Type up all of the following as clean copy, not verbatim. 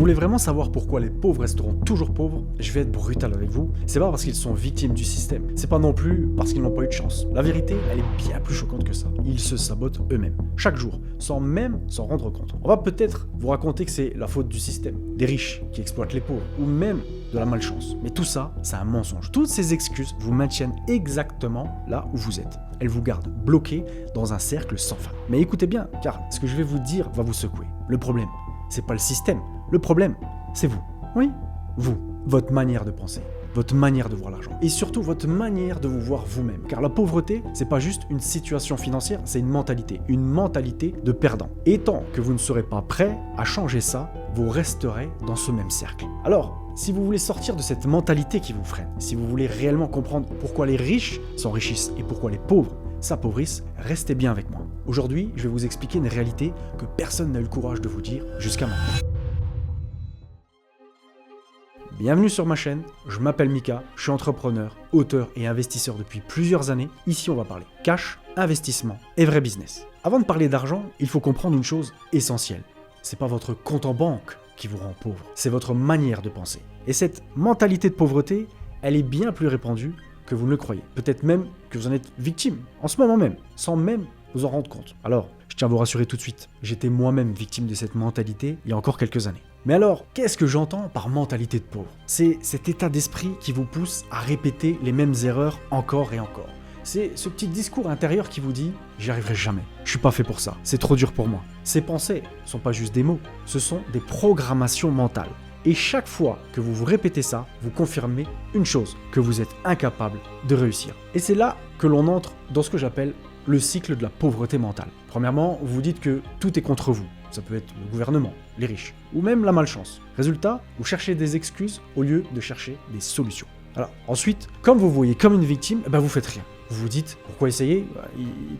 voulez vraiment savoir pourquoi les pauvres resteront toujours pauvres, je vais être brutal avec vous. C'est pas parce qu'ils sont victimes du système. C'est pas non plus parce qu'ils n'ont pas eu de chance. La vérité, elle est bien plus choquante que ça. Ils se sabotent eux-mêmes, chaque jour, sans même s'en rendre compte. On va peut-être vous raconter que c'est la faute du système, des riches qui exploitent les pauvres, ou même de la malchance. Mais tout ça, c'est un mensonge. Toutes ces excuses vous maintiennent exactement là où vous êtes. Elles vous gardent bloqué dans un cercle sans fin. Mais écoutez bien, car ce que je vais vous dire va vous secouer. Le problème, c'est pas le système. Le problème, c'est vous. Oui, vous. Votre manière de penser, votre manière de voir l'argent. Et surtout, votre manière de vous voir vous-même. Car la pauvreté, c'est pas juste une situation financière, c'est une mentalité de perdant. Et tant que vous ne serez pas prêt à changer ça, vous resterez dans ce même cercle. Alors, si vous voulez sortir de cette mentalité qui vous freine, si vous voulez réellement comprendre pourquoi les riches s'enrichissent et pourquoi les pauvres s'appauvrissent, restez bien avec moi. Aujourd'hui, je vais vous expliquer une réalité que personne n'a eu le courage de vous dire jusqu'à maintenant. Bienvenue sur ma chaîne, je m'appelle Mika, je suis entrepreneur, auteur et investisseur depuis plusieurs années. Ici on va parler cash, investissement et vrai business. Avant de parler d'argent, il faut comprendre une chose essentielle. C'est pas votre compte en banque qui vous rend pauvre, c'est votre manière de penser. Et cette mentalité de pauvreté, elle est bien plus répandue que vous ne le croyez. Peut-être même que vous en êtes victime, en ce moment même, sans même vous en rendre compte. Alors, je tiens à vous rassurer tout de suite, j'étais moi-même victime de cette mentalité il y a encore quelques années. Mais alors, qu'est-ce que j'entends par mentalité de pauvre? C'est cet état d'esprit qui vous pousse à répéter les mêmes erreurs encore et encore. C'est ce petit discours intérieur qui vous dit « j'y arriverai jamais, je suis pas fait pour ça, c'est trop dur pour moi ». Ces pensées ne sont pas juste des mots, ce sont des programmations mentales. Et chaque fois que vous vous répétez ça, vous confirmez une chose, que vous êtes incapable de réussir. Et c'est là que l'on entre dans ce que j'appelle le cycle de la pauvreté mentale. Premièrement, vous dites que tout est contre vous. Ça peut être le gouvernement, les riches, ou même la malchance. Résultat, vous cherchez des excuses au lieu de chercher des solutions. Alors, ensuite, comme vous voyez comme une victime, vous faites rien. Vous vous dites, pourquoi essayer?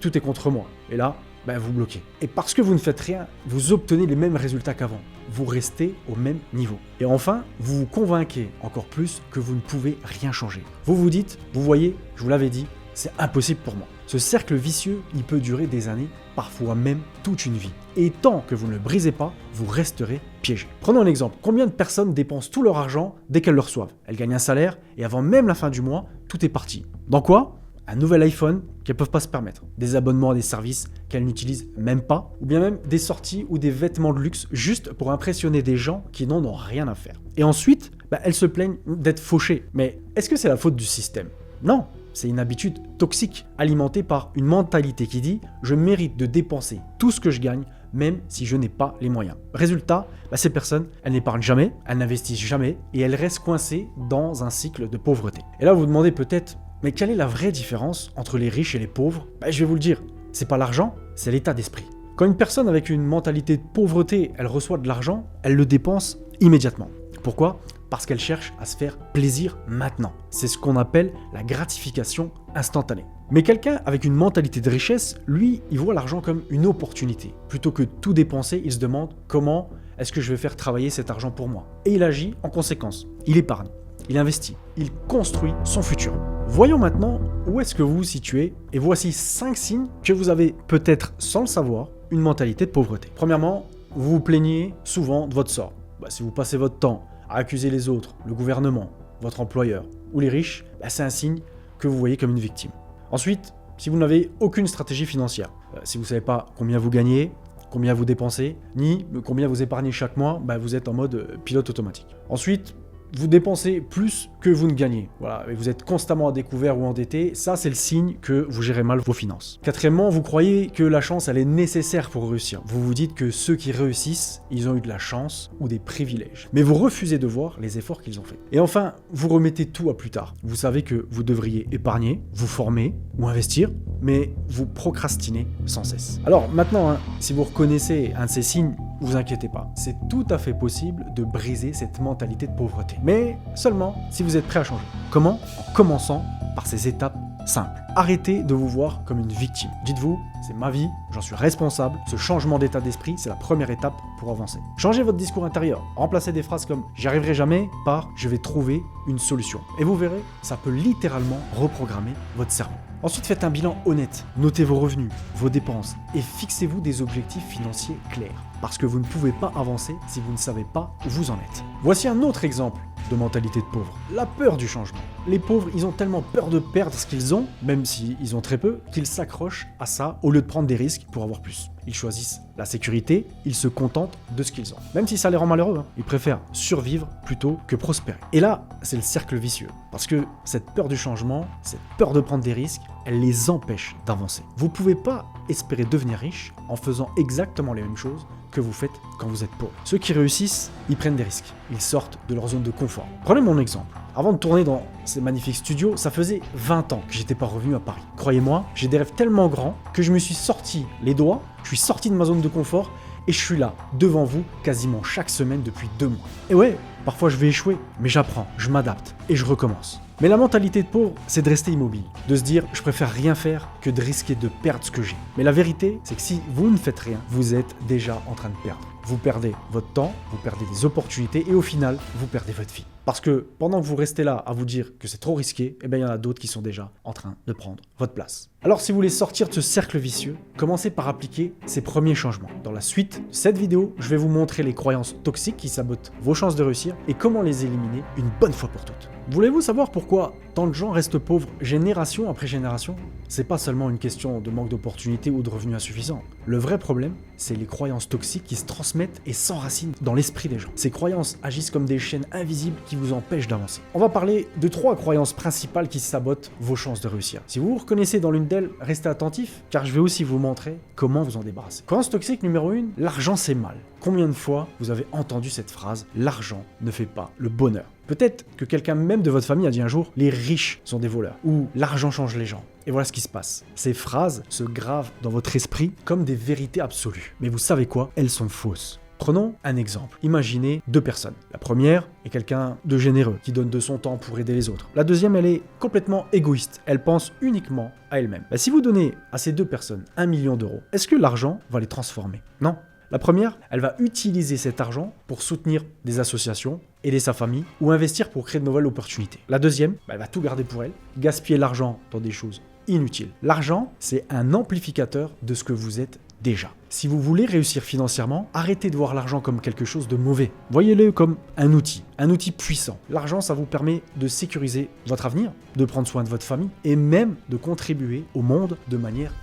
Tout est contre moi. Et là, vous bloquez. Et parce que vous ne faites rien, vous obtenez les mêmes résultats qu'avant. Vous restez au même niveau. Et enfin, vous vous convainquez encore plus que vous ne pouvez rien changer. Vous vous dites, vous voyez, je vous l'avais dit, c'est impossible pour moi. Ce cercle vicieux, il peut durer des années, parfois même toute une vie. Et tant que vous ne le brisez pas, vous resterez piégé. Prenons un exemple. Combien de personnes dépensent tout leur argent dès qu'elles le reçoivent? Elles gagnent un salaire et avant même la fin du mois, tout est parti. Dans quoi? Un nouvel iPhone qu'elles ne peuvent pas se permettre, des abonnements à des services qu'elles n'utilisent même pas, ou bien même des sorties ou des vêtements de luxe juste pour impressionner des gens qui n'en ont rien à faire. Et ensuite, elles se plaignent d'être fauchées. Mais est-ce que c'est la faute du système? Non, c'est une habitude toxique, alimentée par une mentalité qui dit « je mérite de dépenser tout ce que je gagne, même si je n'ai pas les moyens ». Résultat, ces personnes, elles n'épargnent jamais, elles n'investissent jamais, et elles restent coincées dans un cycle de pauvreté. Et là, vous vous demandez peut-être « mais quelle est la vraie différence entre les riches et les pauvres ?» Je vais vous le dire, c'est pas l'argent, c'est l'état d'esprit. Quand une personne avec une mentalité de pauvreté, elle reçoit de l'argent, elle le dépense immédiatement. Pourquoi ? Parce qu'elle cherche à se faire plaisir maintenant. C'est ce qu'on appelle la gratification instantanée. Mais quelqu'un avec une mentalité de richesse, lui, il voit l'argent comme une opportunité. Plutôt que tout dépenser, il se demande comment est-ce que je vais faire travailler cet argent pour moi. Et il agit en conséquence. Il épargne, il investit, il construit son futur. Voyons maintenant où est-ce que vous vous situez, et voici 5 signes que vous avez peut-être, sans le savoir, une mentalité de pauvreté. Premièrement, vous vous plaignez souvent de votre sort. Si vous passez votre temps à accuser les autres, le gouvernement, votre employeur ou les riches, c'est un signe que vous voyez comme une victime. Ensuite, si vous n'avez aucune stratégie financière, si vous ne savez pas combien vous gagnez, combien vous dépensez, ni combien vous épargnez chaque mois, vous êtes en mode pilote automatique. Ensuite, vous dépensez plus que vous ne gagnez. Voilà, et vous êtes constamment à découvert ou endetté, ça c'est le signe que vous gérez mal vos finances. Quatrièmement, vous croyez que la chance elle est nécessaire pour réussir. Vous vous dites que ceux qui réussissent, ils ont eu de la chance ou des privilèges. Mais vous refusez de voir les efforts qu'ils ont faits. Et enfin, vous remettez tout à plus tard. Vous savez que vous devriez épargner, vous former ou investir, mais vous procrastinez sans cesse. Alors maintenant, si vous reconnaissez un de ces signes, vous inquiétez pas, c'est tout à fait possible de briser cette mentalité de pauvreté. Mais seulement si vous êtes prêt à changer. Comment? En commençant par ces étapes simples. Arrêtez de vous voir comme une victime. Dites-vous, c'est ma vie, j'en suis responsable. Ce changement d'état d'esprit, c'est la première étape pour avancer. Changez votre discours intérieur. Remplacez des phrases comme « j'y arriverai jamais » par « je vais trouver une solution ». Et vous verrez, ça peut littéralement reprogrammer votre cerveau. Ensuite, faites un bilan honnête. Notez vos revenus, vos dépenses et fixez-vous des objectifs financiers clairs. Parce que vous ne pouvez pas avancer si vous ne savez pas où vous en êtes. Voici un autre exemple de mentalité de pauvre. La peur du changement. Les pauvres, ils ont tellement peur de perdre ce qu'ils ont, même s'ils ont très peu, qu'ils s'accrochent à ça au lieu de prendre des risques pour avoir plus. Ils choisissent la sécurité, ils se contentent de ce qu'ils ont. Même si ça les rend malheureux, ils préfèrent survivre plutôt que prospérer. Et là, c'est le cercle vicieux. Parce que cette peur du changement, cette peur de prendre des risques, elle les empêche d'avancer. Vous ne pouvez pas espérer devenir riche en faisant exactement les mêmes choses que vous faites quand vous êtes pauvre. Ceux qui réussissent, ils prennent des risques. Ils sortent de leur zone de confort. Prenez mon exemple. Avant de tourner dans ces magnifiques studios, ça faisait 20 ans que j'étais pas revenu à Paris. Croyez-moi, j'ai des rêves tellement grands que je me suis sorti les doigts, je suis sorti de ma zone de confort et je suis là, devant vous, quasiment chaque semaine depuis 2 mois. Et ouais, parfois je vais échouer, mais j'apprends, je m'adapte et je recommence. Mais la mentalité de pauvre, c'est de rester immobile, de se dire je préfère rien faire que de risquer de perdre ce que j'ai. Mais la vérité, c'est que si vous ne faites rien, vous êtes déjà en train de perdre. Vous perdez votre temps, vous perdez des opportunités et au final, vous perdez votre vie. Parce que pendant que vous restez là à vous dire que c'est trop risqué, eh bien il y en a d'autres qui sont déjà en train de prendre votre place. Alors si vous voulez sortir de ce cercle vicieux, commencez par appliquer ces premiers changements. Dans la suite de cette vidéo, je vais vous montrer les croyances toxiques qui sabotent vos chances de réussir et comment les éliminer une bonne fois pour toutes. Voulez-vous savoir pourquoi tant de gens restent pauvres génération après génération? C'est pas seulement une question de manque d'opportunités ou de revenus insuffisants. Le vrai problème, c'est les croyances toxiques qui se transmettent et s'enracinent dans l'esprit des gens. Ces croyances agissent comme des chaînes invisibles qui vous empêchent d'avancer. On va parler de 3 croyances principales qui sabotent vos chances de réussir. Si vous vous reconnaissez dans l'une d'elles, restez attentif, car je vais aussi vous montrer comment vous en débarrasser. Croyance toxique numéro 1, l'argent c'est mal. Combien de fois vous avez entendu cette phrase, l'argent ne fait pas le bonheur? Peut-être que quelqu'un même de votre famille a dit un jour, les riches sont des voleurs, ou l'argent change les gens. Et voilà ce qui se passe. Ces phrases se gravent dans votre esprit comme des vérités absolues. Mais vous savez quoi? Elles sont fausses. Prenons un exemple. Imaginez 2 personnes. La première est quelqu'un de généreux, qui donne de son temps pour aider les autres. La deuxième, elle est complètement égoïste. Elle pense uniquement à elle-même. Si vous donnez à ces 2 personnes 1 million d'euros, est-ce que l'argent va les transformer? Non. La première, elle va utiliser cet argent pour soutenir des associations, aider sa famille ou investir pour créer de nouvelles opportunités. La deuxième, elle va tout garder pour elle, gaspiller l'argent dans des choses inutiles. L'argent, c'est un amplificateur de ce que vous êtes déjà. Si vous voulez réussir financièrement, arrêtez de voir l'argent comme quelque chose de mauvais. Voyez-le comme un outil puissant. L'argent, ça vous permet de sécuriser votre avenir, de prendre soin de votre famille et même de contribuer au monde de manière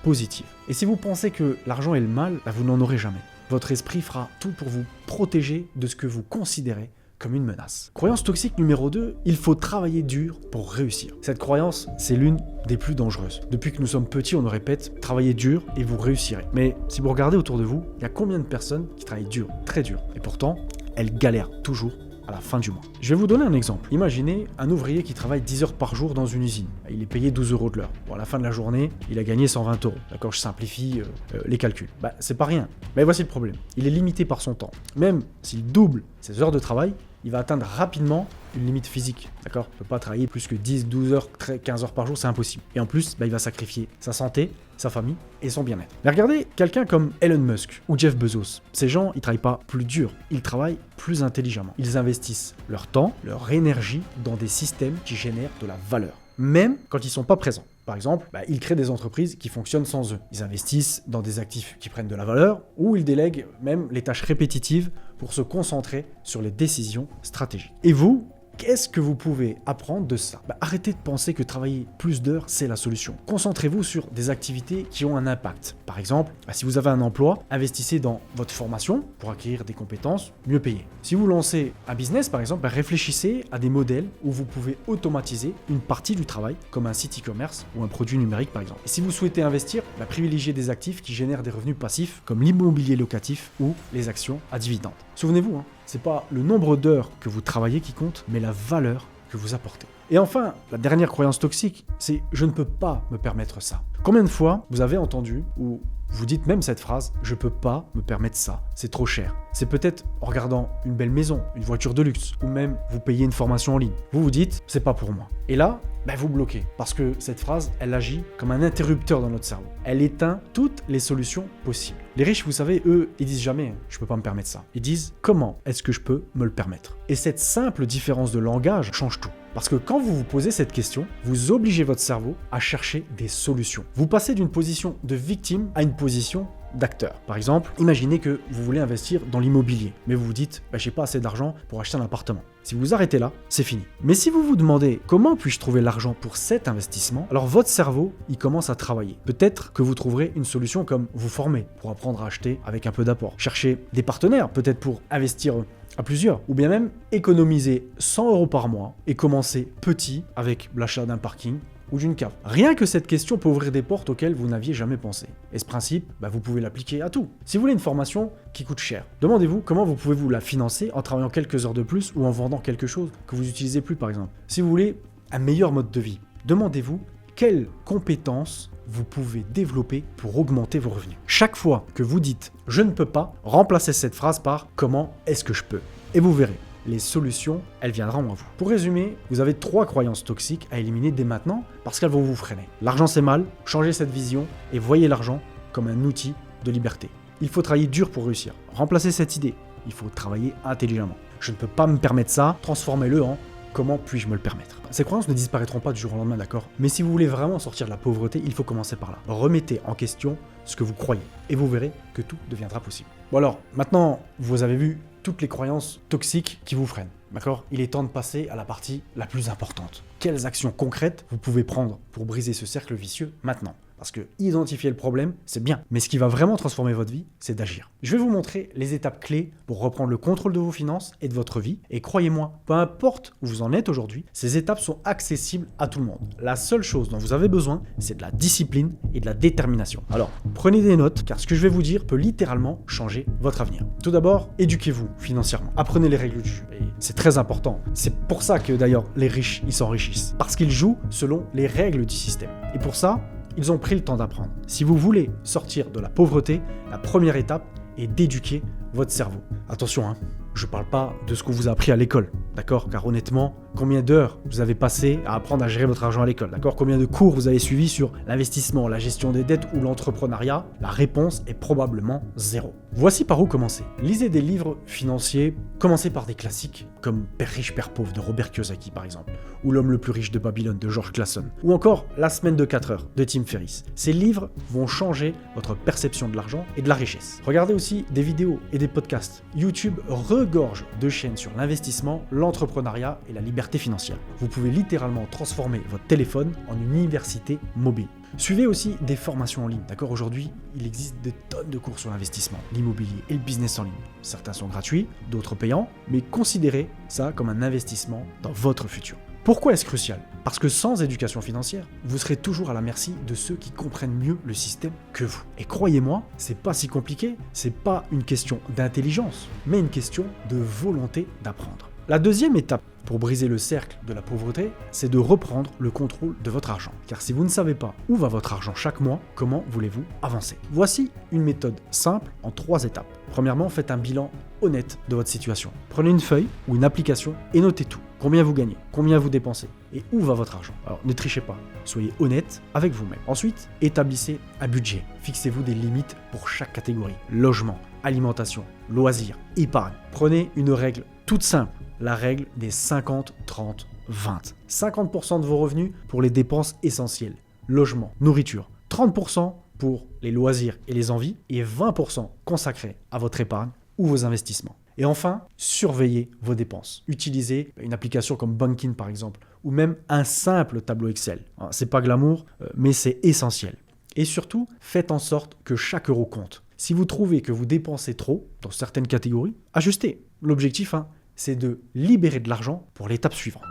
positive. Et si vous pensez que l'argent est le mal, vous n'en aurez jamais. Votre esprit fera tout pour vous protéger de ce que vous considérez comme une menace. Croyance toxique numéro 2, il faut travailler dur pour réussir. Cette croyance, c'est l'une des plus dangereuses. Depuis que nous sommes petits, on nous répète, travaillez dur et vous réussirez. Mais si vous regardez autour de vous, il y a combien de personnes qui travaillent dur, très dur, et pourtant, elles galèrent toujours à la fin du mois. Je vais vous donner un exemple. Imaginez un ouvrier qui travaille 10 heures par jour dans une usine. Il est payé 12 € de l'heure. Bon, à la fin de la journée, il a gagné 120 €. D'accord, je simplifie les calculs. C'est pas rien. Mais voici le problème. Il est limité par son temps. Même s'il double ses heures de travail, il va atteindre rapidement une limite physique. D'accord ? Il ne peut pas travailler plus que 10, 12 heures, 15 heures par jour, c'est impossible. Et en plus, il va sacrifier sa santé, sa famille et son bien-être. Mais regardez quelqu'un comme Elon Musk ou Jeff Bezos. Ces gens, ils ne travaillent pas plus dur, ils travaillent plus intelligemment. Ils investissent leur temps, leur énergie dans des systèmes qui génèrent de la valeur, même quand ils ne sont pas présents. Par exemple, ils créent des entreprises qui fonctionnent sans eux. Ils investissent dans des actifs qui prennent de la valeur ou ils délèguent même les tâches répétitives pour se concentrer sur les décisions stratégiques. Et vous, qu'est-ce que vous pouvez apprendre de ça ? Arrêtez de penser que travailler plus d'heures, c'est la solution. Concentrez-vous sur des activités qui ont un impact. Par exemple, si vous avez un emploi, investissez dans votre formation pour acquérir des compétences mieux payées. Si vous lancez un business, par exemple, réfléchissez à des modèles où vous pouvez automatiser une partie du travail, comme un site e-commerce ou un produit numérique, par exemple. Et si vous souhaitez investir, privilégiez des actifs qui génèrent des revenus passifs, comme l'immobilier locatif ou les actions à dividendes. Souvenez-vous, c'est pas le nombre d'heures que vous travaillez qui compte, mais la valeur que vous apportez. Et enfin, la dernière croyance toxique, c'est « je ne peux pas me permettre ça ». Combien de fois vous avez entendu ou vous dites même cette phrase « je peux pas me permettre ça, c'est trop cher ». C'est peut-être en regardant une belle maison, une voiture de luxe, ou même vous payez une formation en ligne. Vous vous dites « c'est pas pour moi ». Et là, vous bloquez, parce que cette phrase, elle agit comme un interrupteur dans notre cerveau. Elle éteint toutes les solutions possibles. Les riches, vous savez, eux, ils disent jamais « je peux pas me permettre ça ». Ils disent « comment est-ce que je peux me le permettre ». Et cette simple différence de langage change tout. Parce que quand vous vous posez cette question, vous obligez votre cerveau à chercher des solutions. Vous passez d'une position de victime à une position d'acteur. Par exemple, imaginez que vous voulez investir dans l'immobilier, mais vous vous dites j'ai pas assez d'argent pour acheter un appartement. Si vous arrêtez là, c'est fini. Mais si vous vous demandez comment puis-je trouver l'argent pour cet investissement, alors votre cerveau, il commence à travailler. Peut-être que vous trouverez une solution comme vous former pour apprendre à acheter avec un peu d'apport. Chercher des partenaires, peut-être pour investir à plusieurs, ou bien même économiser 100 € par mois et commencer petit avec l'achat d'un parking ou d'une cave. Rien que cette question peut ouvrir des portes auxquelles vous n'aviez jamais pensé. Et ce principe, vous pouvez l'appliquer à tout. Si vous voulez une formation qui coûte cher, demandez-vous comment vous pouvez vous la financer en travaillant quelques heures de plus ou en vendant quelque chose que vous n'utilisez plus par exemple. Si vous voulez un meilleur mode de vie, demandez-vous quelles compétences vous pouvez développer pour augmenter vos revenus. Chaque fois que vous dites « je ne peux pas », remplacez cette phrase par « comment est-ce que je peux ?» Et vous verrez, les solutions, elles viendront à vous. Pour résumer, vous avez 3 croyances toxiques à éliminer dès maintenant parce qu'elles vont vous freiner. L'argent c'est mal, changez cette vision et voyez l'argent comme un outil de liberté. Il faut travailler dur pour réussir. Remplacez cette idée, il faut travailler intelligemment. Je ne peux pas me permettre ça, transformez-le en comment puis-je me le permettre. Ces croyances ne disparaîtront pas du jour au lendemain, d'accord? Mais si vous voulez vraiment sortir de la pauvreté, il faut commencer par là. Remettez en question ce que vous croyez et vous verrez que tout deviendra possible. Bon alors, maintenant, vous avez vu toutes les croyances toxiques qui vous freinent, d'accord? Il est temps de passer à la partie la plus importante. Quelles actions concrètes vous pouvez prendre pour briser ce cercle vicieux maintenant? Parce que identifier le problème, c'est bien. Mais ce qui va vraiment transformer votre vie, c'est d'agir. Je vais vous montrer les étapes clés pour reprendre le contrôle de vos finances et de votre vie. Et croyez-moi, peu importe où vous en êtes aujourd'hui, ces étapes sont accessibles à tout le monde. La seule chose dont vous avez besoin, c'est de la discipline et de la détermination. Alors, prenez des notes, car ce que je vais vous dire peut littéralement changer votre avenir. Tout d'abord, éduquez-vous financièrement. Apprenez les règles du jeu. Et c'est très important. C'est pour ça que d'ailleurs, les riches, ils s'enrichissent. Parce qu'ils jouent selon les règles du système. Et pour ça, ils ont pris le temps d'apprendre. Si vous voulez sortir de la pauvreté, la première étape est d'éduquer votre cerveau. Attention, je ne parle pas de ce qu'on vous a appris à l'école, d'accord? Car honnêtement, combien d'heures vous avez passé à apprendre à gérer votre argent à l'école, d'accord? Combien de cours vous avez suivis sur l'investissement, la gestion des dettes ou l'entrepreneuriat? La réponse est probablement 0. Voici par où commencer. Lisez des livres financiers, commencez par des classiques comme Père riche, Père pauvre de Robert Kiyosaki par exemple, ou L'homme le plus riche de Babylone de George Clason, ou encore La semaine de 4 heures de Tim Ferriss. Ces livres vont changer votre perception de l'argent et de la richesse. Regardez aussi des vidéos et des podcasts. YouTube regorge de chaînes sur l'investissement, l'entrepreneuriat et la liberté financière. Vous pouvez littéralement transformer votre téléphone en une université mobile. Suivez aussi des formations en ligne, d'accord? Aujourd'hui, il existe des tonnes de cours sur l'investissement, l'immobilier et le business en ligne. Certains sont gratuits, d'autres payants, mais considérez ça comme un investissement dans votre futur. Pourquoi est-ce crucial? Parce que sans éducation financière, vous serez toujours à la merci de ceux qui comprennent mieux le système que vous. Et croyez-moi, c'est pas si compliqué, c'est pas une question d'intelligence, mais une question de volonté d'apprendre. La deuxième étape pour briser le cercle de la pauvreté, c'est de reprendre le contrôle de votre argent. Car si vous ne savez pas où va votre argent chaque mois, comment voulez-vous avancer? Voici une méthode simple en 3 étapes. Premièrement, faites un bilan honnête de votre situation. Prenez une feuille ou une application et notez tout. Combien vous gagnez, combien vous dépensez et où va votre argent. Alors ne trichez pas, soyez honnête avec vous-même. Ensuite, établissez un budget. Fixez-vous des limites pour chaque catégorie. Logement, alimentation, loisirs, épargne. Prenez une règle toute simple. La règle des 50, 30, 20. 50% de vos revenus pour les dépenses essentielles, logement, nourriture, 30% pour les loisirs et les envies, et 20% consacrés à votre épargne ou vos investissements. Et enfin, surveillez vos dépenses. Utilisez une application comme Bankin par exemple, ou même un simple tableau Excel. C'est pas glamour, mais c'est essentiel. Et surtout, faites en sorte que chaque euro compte. Si vous trouvez que vous dépensez trop dans certaines catégories, ajustez. L'objectif, c'est de libérer de l'argent pour l'étape suivante.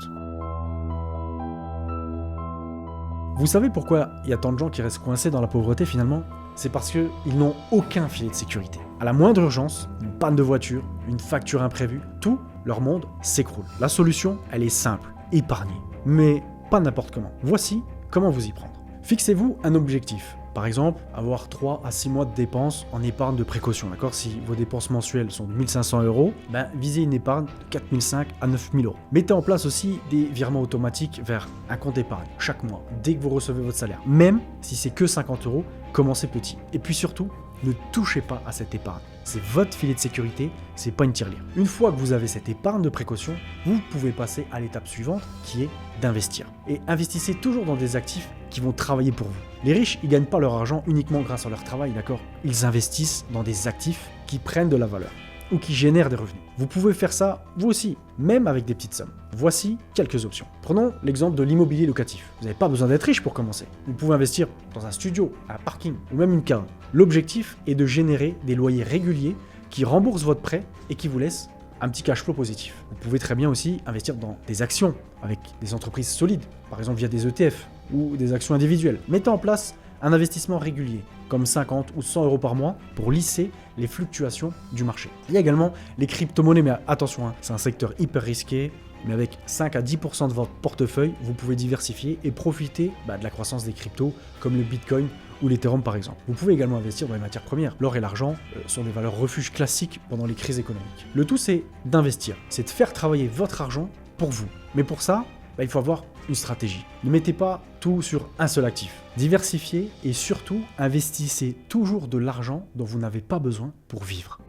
Vous savez pourquoi il y a tant de gens qui restent coincés dans la pauvreté finalement? C'est parce qu'ils n'ont aucun filet de sécurité. À la moindre urgence, une panne de voiture, une facture imprévue, tout leur monde s'écroule. La solution, elle est simple, épargner. Mais pas n'importe comment. Voici comment vous y prendre. Fixez-vous un objectif. Par exemple, avoir 3 à 6 mois de dépenses en épargne de précaution. D'accord? Si vos dépenses mensuelles sont de 1 500 €, visez une épargne de 4 500 à 9 000 €. Mettez en place aussi des virements automatiques vers un compte épargne chaque mois, dès que vous recevez votre salaire. Même si c'est que 50 €, commencez petit. Et puis surtout, ne touchez pas à cette épargne. c'est votre filet de sécurité, c'est pas une tirelire. Une fois que vous avez cette épargne de précaution, vous pouvez passer à l'étape suivante qui est d'investir. Et investissez toujours dans des actifs qui vont travailler pour vous. Les riches, ils gagnent pas leur argent uniquement grâce à leur travail, d'accord? Ils investissent dans des actifs qui prennent de la valeur ou qui génèrent des revenus. Vous pouvez faire ça, vous aussi, même avec des petites sommes. Voici quelques options. Prenons l'exemple de l'immobilier locatif. Vous n'avez pas besoin d'être riche pour commencer. Vous pouvez investir dans un studio, un parking ou même une cave. L'objectif est de générer des loyers réguliers qui remboursent votre prêt et qui vous laissent un petit cash flow positif. Vous pouvez très bien aussi investir dans des actions avec des entreprises solides, par exemple via des ETF ou des actions individuelles. Mettez en place un investissement régulier, comme 50 ou 100 euros par mois, pour lisser les fluctuations du marché. Il y a également les crypto-monnaies, mais attention, c'est un secteur hyper risqué, mais avec 5 à 10% de votre portefeuille, vous pouvez diversifier et profiter de la croissance des cryptos, comme le Bitcoin ou l'Ethereum par exemple. Vous pouvez également investir dans les matières premières. L'or et l'argent sont des valeurs refuges classiques pendant les crises économiques. Le tout, c'est d'investir, c'est de faire travailler votre argent pour vous. Mais pour ça, il faut avoir une stratégie. Ne mettez pas tout sur un seul actif. Diversifiez et surtout, investissez toujours de l'argent dont vous n'avez pas besoin pour vivre.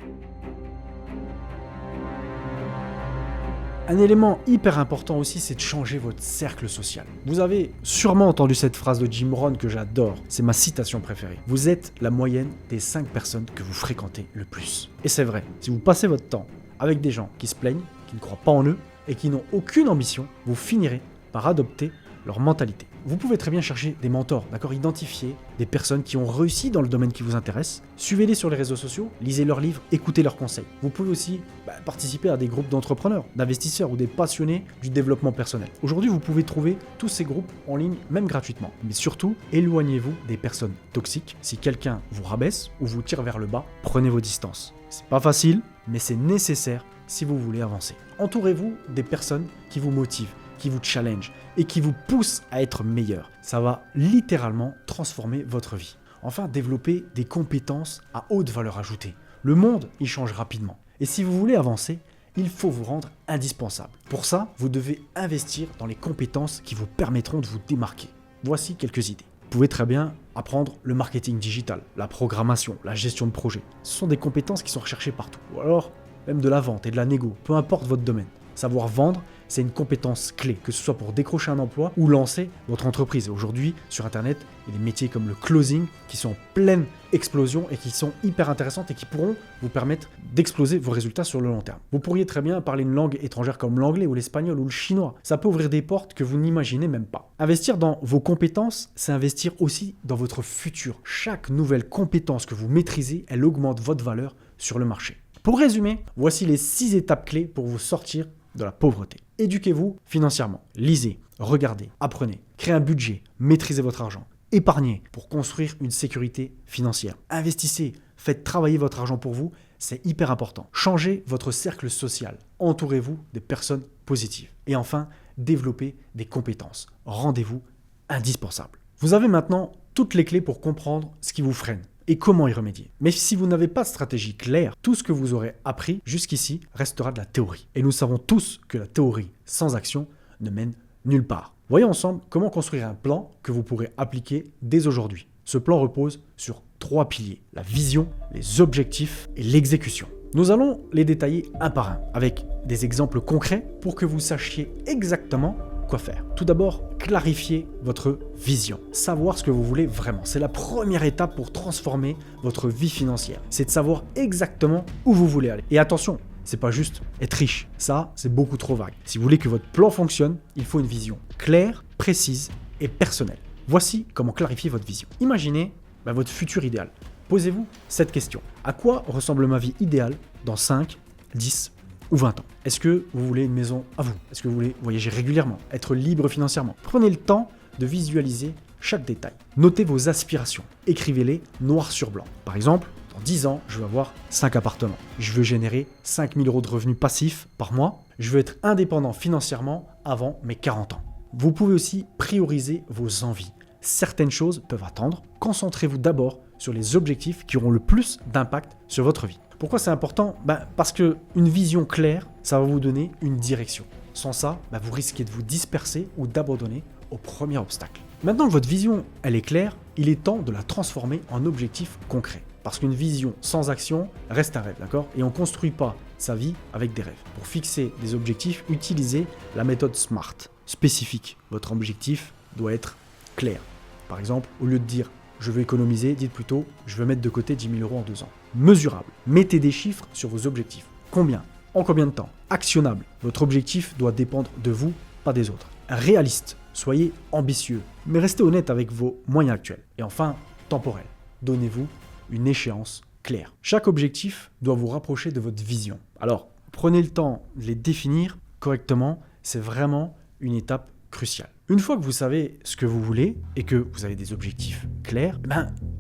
Un élément hyper important aussi, c'est de changer votre cercle social. Vous avez sûrement entendu cette phrase de Jim Rohn que j'adore, c'est ma citation préférée. Vous êtes la moyenne des 5 personnes que vous fréquentez le plus. Et c'est vrai, si vous passez votre temps avec des gens qui se plaignent, qui ne croient pas en eux et qui n'ont aucune ambition, vous finirez par adopter leur mentalité. Vous pouvez très bien chercher des mentors, d'accord? Identifier des personnes qui ont réussi dans le domaine qui vous intéresse. Suivez-les sur les réseaux sociaux, lisez leurs livres, écoutez leurs conseils. Vous pouvez aussi participer à des groupes d'entrepreneurs, d'investisseurs ou des passionnés du développement personnel. Aujourd'hui, vous pouvez trouver tous ces groupes en ligne, même gratuitement. Mais surtout, éloignez-vous des personnes toxiques. Si quelqu'un vous rabaisse ou vous tire vers le bas, prenez vos distances. C'est pas facile, mais c'est nécessaire si vous voulez avancer. Entourez-vous des personnes qui vous motivent, qui vous challenge et qui vous pousse à être meilleur. Ça va littéralement transformer votre vie. Enfin, développer des compétences à haute valeur ajoutée. Le monde, il change rapidement. Et si vous voulez avancer, il faut vous rendre indispensable. Pour ça, vous devez investir dans les compétences qui vous permettront de vous démarquer. Voici quelques idées. Vous pouvez très bien apprendre le marketing digital, la programmation, la gestion de projet. Ce sont des compétences qui sont recherchées partout. Ou alors, même de la vente et de la négo, peu importe votre domaine. Savoir vendre, c'est une compétence clé, que ce soit pour décrocher un emploi ou lancer votre entreprise. Aujourd'hui, sur Internet, il y a des métiers comme le closing qui sont en pleine explosion et qui sont hyper intéressantes et qui pourront vous permettre d'exploser vos résultats sur le long terme. Vous pourriez très bien parler une langue étrangère comme l'anglais ou l'espagnol ou le chinois. Ça peut ouvrir des portes que vous n'imaginez même pas. Investir dans vos compétences, c'est investir aussi dans votre futur. Chaque nouvelle compétence que vous maîtrisez, elle augmente votre valeur sur le marché. Pour résumer, voici les 6 étapes clés pour vous sortir de la pauvreté. Éduquez-vous financièrement. Lisez, regardez, apprenez, créez un budget, maîtrisez votre argent. Épargnez pour construire une sécurité financière. Investissez, faites travailler votre argent pour vous, c'est hyper important. Changez votre cercle social. Entourez-vous des personnes positives. Et enfin, développez des compétences. Rendez-vous indispensable. Vous avez maintenant toutes les clés pour comprendre ce qui vous freine et comment y remédier. Mais si vous n'avez pas de stratégie claire, tout ce que vous aurez appris jusqu'ici restera de la théorie. Et nous savons tous que la théorie sans action ne mène nulle part. Voyons ensemble comment construire un plan que vous pourrez appliquer dès aujourd'hui. Ce plan repose sur 3 piliers, la vision, les objectifs et l'exécution. Nous allons les détailler un par un, avec des exemples concrets pour que vous sachiez exactement quoi faire. Tout d'abord, clarifiez votre vision. Savoir ce que vous voulez vraiment. C'est la première étape pour transformer votre vie financière. C'est de savoir exactement où vous voulez aller. Et attention, c'est pas juste être riche. Ça, c'est beaucoup trop vague. Si vous voulez que votre plan fonctionne, il faut une vision claire, précise et personnelle. Voici comment clarifier votre vision. Imaginez votre futur idéal. Posez-vous cette question. À quoi ressemble ma vie idéale dans 5, 10 ou 20 ans? Est-ce que vous voulez une maison à vous? Est-ce que vous voulez voyager régulièrement? Être libre financièrement? Prenez le temps de visualiser chaque détail. Notez vos aspirations. Écrivez-les noir sur blanc. Par exemple, dans 10 ans, je veux avoir 5 appartements. Je veux générer 5 000 € de revenus passifs par mois. Je veux être indépendant financièrement avant mes 40 ans. Vous pouvez aussi prioriser vos envies. Certaines choses peuvent attendre. Concentrez-vous d'abord sur les objectifs qui auront le plus d'impact sur votre vie. Pourquoi c'est important? Parce qu'une vision claire, ça va vous donner une direction. Sans ça, vous risquez de vous disperser ou d'abandonner au premier obstacle. Maintenant que votre vision elle est claire, il est temps de la transformer en objectifs concrets. Parce qu'une vision sans action reste un rêve, d'accord? Et on ne construit pas sa vie avec des rêves. Pour fixer des objectifs, utilisez la méthode SMART. Spécifique. Votre objectif doit être clair. Par exemple, au lieu de dire « je veux économiser », dites plutôt « je veux mettre de côté 10 000 euros en 2 ans ». Mesurable. Mettez des chiffres sur vos objectifs. Combien? En combien de temps? Actionnable. Votre objectif doit dépendre de vous, pas des autres. Réaliste. Soyez ambitieux, mais restez honnête avec vos moyens actuels. Et enfin, temporel. Donnez-vous une échéance claire. Chaque objectif doit vous rapprocher de votre vision. Alors, prenez le temps de les définir correctement. C'est vraiment une étape cruciale. Une fois que vous savez ce que vous voulez et que vous avez des objectifs clairs,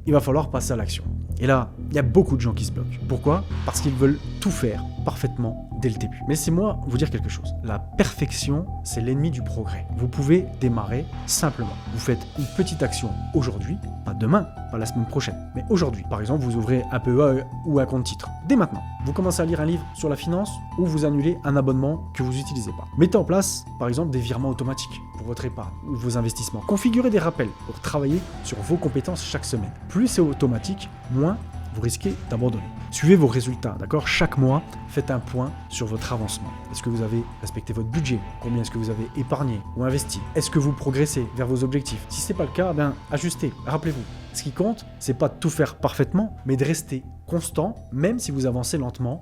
il va falloir passer à l'action. Et là, il y a beaucoup de gens qui se bloquent. Pourquoi? Parce qu'ils veulent tout faire parfaitement dès le début. Mais laissez-moi vous dire quelque chose. La perfection, c'est l'ennemi du progrès. Vous pouvez démarrer simplement. Vous faites une petite action aujourd'hui, pas demain, pas la semaine prochaine, mais aujourd'hui. Par exemple, vous ouvrez un PEA ou un compte titre. Dès maintenant, vous commencez à lire un livre sur la finance ou vous annulez un abonnement que vous n'utilisez pas. Mettez en place, par exemple, des virements automatiques pour votre épargne ou vos investissements. Configurez des rappels pour travailler sur vos compétences chaque semaine. Plus c'est automatique, moins vous risquez d'abandonner. Suivez vos résultats, d'accord? Chaque mois, faites un point sur votre avancement. Est-ce que vous avez respecté votre budget? Combien est-ce que vous avez épargné ou investi? Est-ce que vous progressez vers vos objectifs? Si ce n'est pas le cas, ajustez. Rappelez-vous, ce qui compte, c'est pas de tout faire parfaitement, mais de rester constant, même si vous avancez lentement,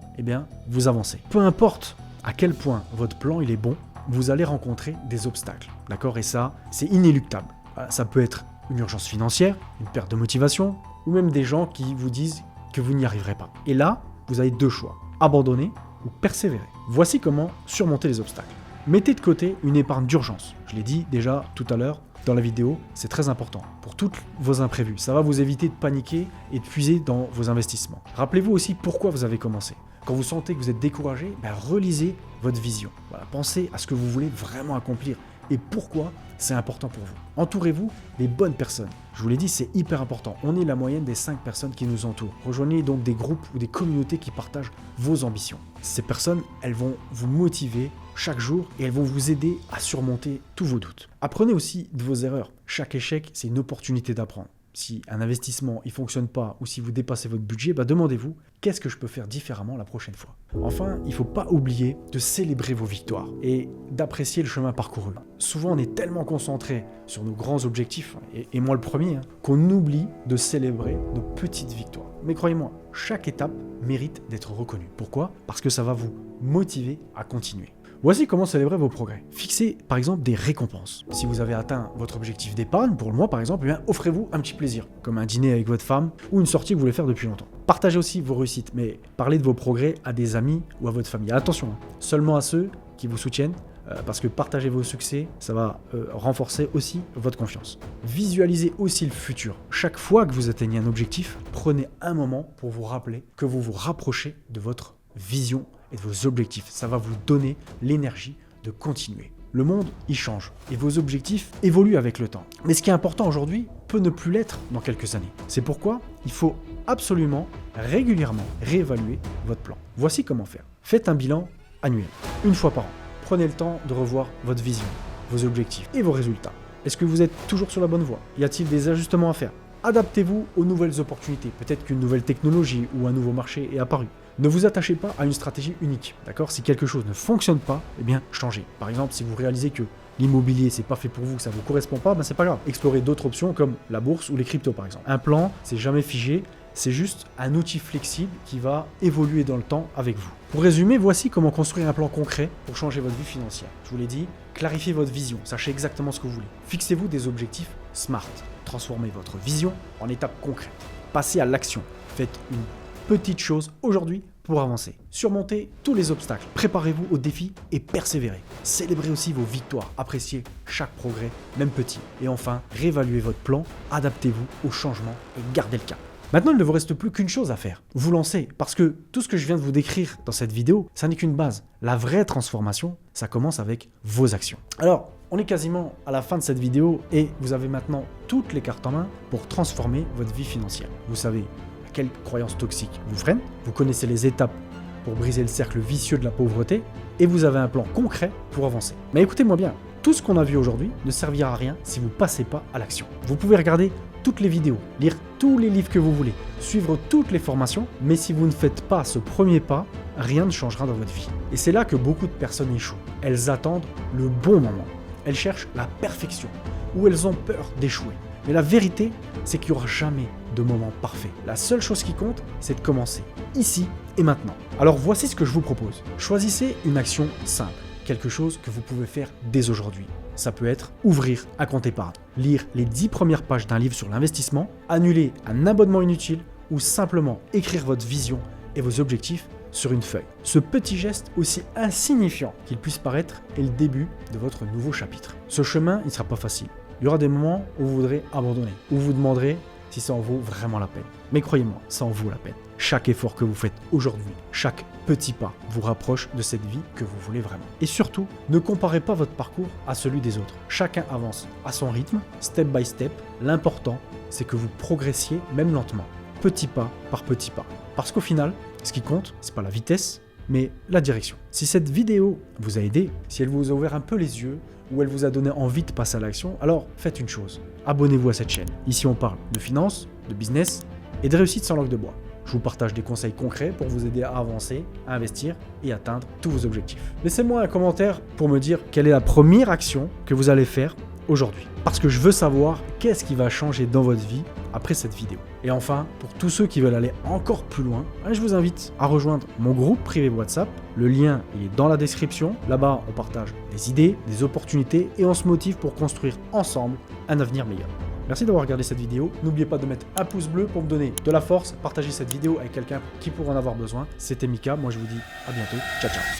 vous avancez. Peu importe à quel point votre plan il est bon, vous allez rencontrer des obstacles, d'accord? Et ça, c'est inéluctable. Ça peut être une urgence financière, une perte de motivation, ou même des gens qui vous disent que vous n'y arriverez pas. Et là, vous avez deux choix, abandonner ou persévérer. Voici comment surmonter les obstacles. Mettez de côté une épargne d'urgence. Je l'ai dit déjà tout à l'heure dans la vidéo, c'est très important pour tous vos imprévus. Ça va vous éviter de paniquer et de puiser dans vos investissements. Rappelez-vous aussi pourquoi vous avez commencé. Quand vous sentez que vous êtes découragé, relisez votre vision. Voilà, pensez à ce que vous voulez vraiment accomplir et pourquoi c'est important pour vous. Entourez-vous des bonnes personnes. Je vous l'ai dit, c'est hyper important. On est la moyenne des 5 personnes qui nous entourent. Rejoignez donc des groupes ou des communautés qui partagent vos ambitions. Ces personnes, elles vont vous motiver chaque jour et elles vont vous aider à surmonter tous vos doutes. Apprenez aussi de vos erreurs. Chaque échec, c'est une opportunité d'apprendre. Si un investissement ne fonctionne pas ou si vous dépassez votre budget, demandez-vous qu'est-ce que je peux faire différemment la prochaine fois. Enfin, il ne faut pas oublier de célébrer vos victoires et d'apprécier le chemin parcouru. Souvent, on est tellement concentré sur nos grands objectifs, et moi le premier, qu'on oublie de célébrer nos petites victoires. Mais croyez-moi, chaque étape mérite d'être reconnue. Pourquoi? Parce que ça va vous motiver à continuer. Voici comment célébrer vos progrès. Fixez par exemple des récompenses. Si vous avez atteint votre objectif d'épargne, pour le mois par exemple, offrez-vous un petit plaisir, comme un dîner avec votre femme ou une sortie que vous voulez faire depuis longtemps. Partagez aussi vos réussites, mais parlez de vos progrès à des amis ou à votre famille. Attention, seulement à ceux qui vous soutiennent, parce que partager vos succès, ça va renforcer aussi votre confiance. Visualisez aussi le futur. Chaque fois que vous atteignez un objectif, prenez un moment pour vous rappeler que vous vous rapprochez de votre vision et de vos objectifs. Ça va vous donner l'énergie de continuer. Le monde, il change et vos objectifs évoluent avec le temps. Mais ce qui est important aujourd'hui peut ne plus l'être dans quelques années. C'est pourquoi il faut absolument régulièrement réévaluer votre plan. Voici comment faire. Faites un bilan annuel, une fois par an. Prenez le temps de revoir votre vision, vos objectifs et vos résultats. Est-ce que vous êtes toujours sur la bonne voie? Y a-t-il des ajustements à faire? Adaptez-vous aux nouvelles opportunités. Peut-être qu'une nouvelle technologie ou un nouveau marché est apparu. Ne vous attachez pas à une stratégie unique, d'accord? Si quelque chose ne fonctionne pas, changez. Par exemple, si vous réalisez que l'immobilier, c'est pas fait pour vous, que ça vous correspond pas, c'est pas grave. Explorez d'autres options comme la bourse ou les cryptos, par exemple. Un plan, c'est jamais figé, c'est juste un outil flexible qui va évoluer dans le temps avec vous. Pour résumer, voici comment construire un plan concret pour changer votre vie financière. Je vous l'ai dit, clarifiez votre vision, sachez exactement ce que vous voulez. Fixez-vous des objectifs SMART. Transformez votre vision en étapes concrètes. Passez à l'action. Faites une petite chose aujourd'hui pour avancer. Surmontez tous les obstacles. Préparez-vous aux défis et persévérez. Célébrez aussi vos victoires. Appréciez chaque progrès, même petit. Et enfin, réévaluez votre plan, adaptez-vous aux changements et gardez le cap. Maintenant, il ne vous reste plus qu'une chose à faire, vous lancer, parce que tout ce que je viens de vous décrire dans cette vidéo, ça n'est qu'une base. La vraie transformation, ça commence avec vos actions. Alors, on est quasiment à la fin de cette vidéo et vous avez maintenant toutes les cartes en main pour transformer votre vie financière. Vous savez quelles croyances toxiques vous freinent, vous connaissez les étapes pour briser le cercle vicieux de la pauvreté et vous avez un plan concret pour avancer. Mais écoutez-moi bien, tout ce qu'on a vu aujourd'hui ne servira à rien si vous ne passez pas à l'action. Vous pouvez regarder toutes les vidéos, lire tous les livres que vous voulez, suivre toutes les formations, mais si vous ne faites pas ce premier pas, rien ne changera dans votre vie. Et c'est là que beaucoup de personnes échouent. Elles attendent le bon moment. Elles cherchent la perfection, ou elles ont peur d'échouer. Mais la vérité, c'est qu'il n'y aura jamais de moment parfait. La seule chose qui compte, c'est de commencer, ici et maintenant. Alors voici ce que je vous propose. Choisissez une action simple, quelque chose que vous pouvez faire dès aujourd'hui. Ça peut être ouvrir un compte épargne, lire les 10 premières pages d'un livre sur l'investissement, annuler un abonnement inutile ou simplement écrire votre vision et vos objectifs sur une feuille. Ce petit geste, aussi insignifiant qu'il puisse paraître, est le début de votre nouveau chapitre. Ce chemin, il ne sera pas facile. Il y aura des moments où vous voudrez abandonner, où vous vous demanderez si ça en vaut vraiment la peine. Mais croyez-moi, ça en vaut la peine. Chaque effort que vous faites aujourd'hui, chaque petit pas vous rapproche de cette vie que vous voulez vraiment. Et surtout, ne comparez pas votre parcours à celui des autres. Chacun avance à son rythme, step by step. L'important, c'est que vous progressiez même lentement, petit pas par petit pas. Parce qu'au final, ce qui compte, c'est pas la vitesse, mais la direction. Si cette vidéo vous a aidé, si elle vous a ouvert un peu les yeux, ou elle vous a donné envie de passer à l'action, alors faites une chose, abonnez-vous à cette chaîne. Ici on parle de finance, de business et de réussite sans langue de bois. Je vous partage des conseils concrets pour vous aider à avancer, à investir et atteindre tous vos objectifs. Laissez-moi un commentaire pour me dire quelle est la première action que vous allez faire aujourd'hui. Parce que je veux savoir qu'est-ce qui va changer dans votre vie après cette vidéo. Et enfin, pour tous ceux qui veulent aller encore plus loin, je vous invite à rejoindre mon groupe privé WhatsApp. Le lien il est dans la description. Là-bas, on partage des idées, des opportunités et on se motive pour construire ensemble un avenir meilleur. Merci d'avoir regardé cette vidéo. N'oubliez pas de mettre un pouce bleu pour me donner de la force. Partagez cette vidéo avec quelqu'un qui pourrait en avoir besoin. C'était Mika. Moi, je vous dis à bientôt. Ciao, ciao.